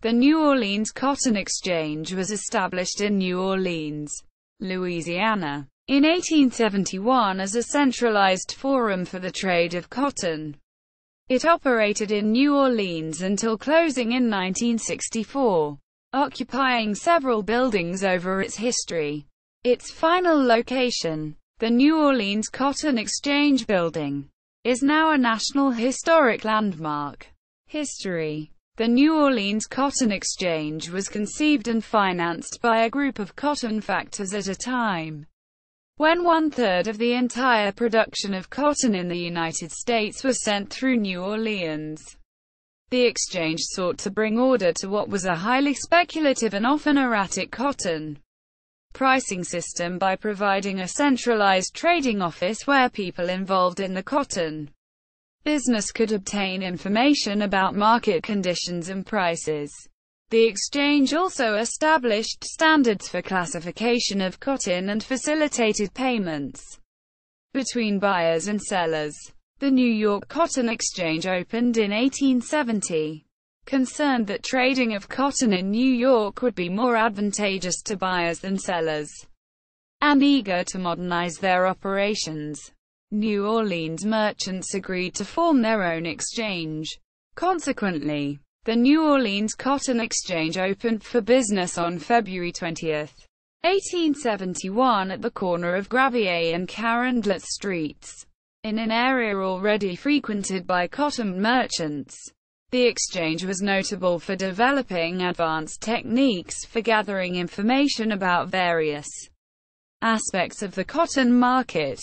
The New Orleans Cotton Exchange was established in New Orleans, Louisiana, in 1871 as a centralized forum for the trade of cotton. It operated in New Orleans until closing in 1964, occupying several buildings over its history. Its final location, the New Orleans Cotton Exchange Building, is now a National Historic Landmark. History. The New Orleans Cotton Exchange was conceived and financed by a group of cotton factors at a time when one-third of the entire production of cotton in the United States was sent through New Orleans. The exchange sought to bring order to what was a highly speculative and often erratic cotton pricing system by providing a centralized trading office where people involved in the cotton business could obtain information about market conditions and prices. The exchange also established standards for classification of cotton and facilitated payments between buyers and sellers. The New York Cotton Exchange opened in 1870, concerned that trading of cotton in New York would be more advantageous to buyers than sellers, and eager to modernize their operations. New Orleans merchants agreed to form their own exchange. Consequently, the New Orleans Cotton Exchange opened for business on February 20, 1871 at the corner of Gravier and Carondelet Streets, in an area already frequented by cotton merchants. The exchange was notable for developing advanced techniques for gathering information about various aspects of the cotton market.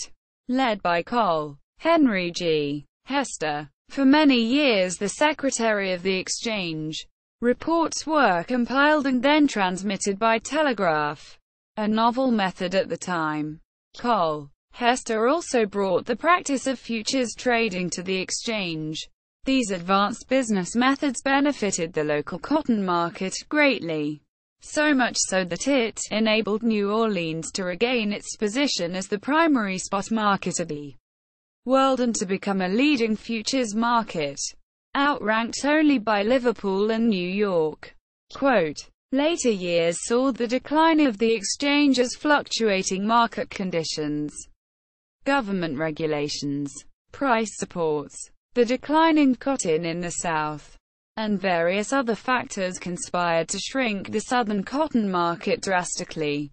Led by Col. Henry G. Hester, for many years the secretary of the exchange, reports were compiled and then transmitted by telegraph, a novel method at the time. Col. Hester also brought the practice of futures trading to the exchange. These advanced business methods benefited the local cotton market greatly, so much so that it enabled New Orleans to regain its position as the primary spot market of the world and to become a leading futures market, outranked only by Liverpool and New York. Quote, later years saw the decline of the exchange as fluctuating market conditions, government regulations, price supports, the declining cotton in the South, and various other factors conspired to shrink the southern cotton market drastically.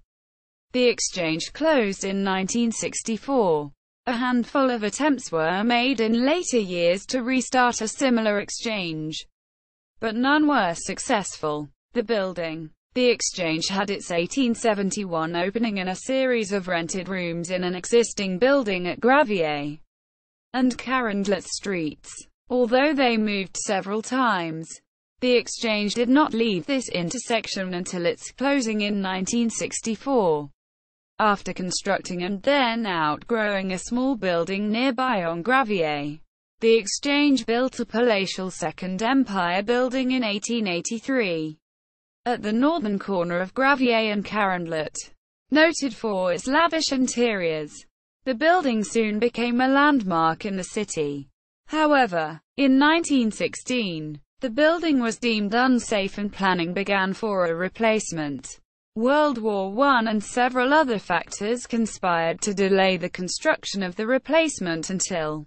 The exchange closed in 1964. A handful of attempts were made in later years to restart a similar exchange, but none were successful. The building. The exchange had its 1871 opening in a series of rented rooms in an existing building at Gravier and Carondelet Streets. Although they moved several times, the exchange did not leave this intersection until its closing in 1964. After constructing and then outgrowing a small building nearby on Gravier, the exchange built a palatial Second Empire building in 1883 at the northern corner of Gravier and Carondelet. Noted for its lavish interiors, the building soon became a landmark in the city. However, in 1916, the building was deemed unsafe and planning began for a replacement. World War I and several other factors conspired to delay the construction of the replacement until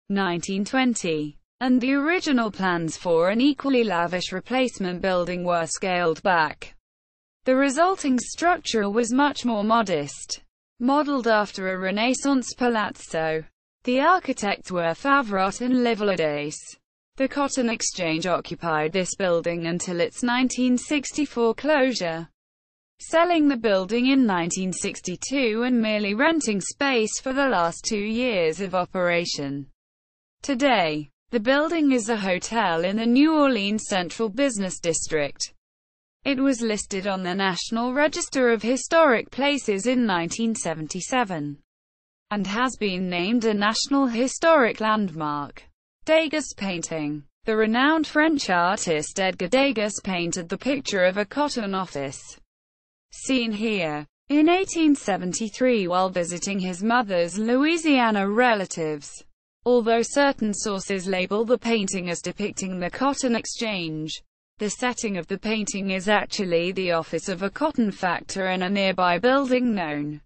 1920, and the original plans for an equally lavish replacement building were scaled back. The resulting structure was much more modest, modeled after a Renaissance palazzo. The architects were Favrot and Livalades. The Cotton Exchange occupied this building until its 1964 closure, selling the building in 1962 and merely renting space for the last 2 years of operation. Today, the building is a hotel in the New Orleans Central Business District. It was listed on the National Register of Historic Places in 1977. And has been named a National Historic Landmark. Degas Painting. The renowned French artist Edgar Degas painted the picture of a cotton office, seen here, in 1873 while visiting his mother's Louisiana relatives. Although certain sources label the painting as depicting the Cotton Exchange, The setting of the painting is actually the office of a cotton factor in a nearby building known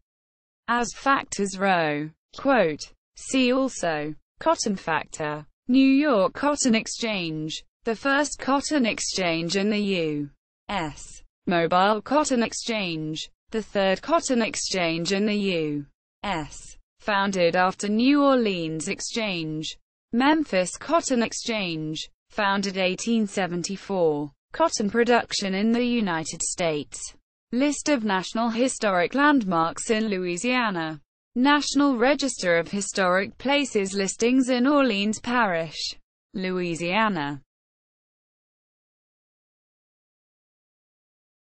as Factors Row. Quote, see also, Cotton Factor. New York Cotton Exchange. The first cotton exchange in the U.S. Mobile Cotton Exchange. The third cotton exchange in the U.S. Founded after New Orleans Exchange. Memphis Cotton Exchange. Founded 1874. Cotton production in the United States. List of National Historic Landmarks in Louisiana. National Register of Historic Places listings in Orleans Parish, Louisiana.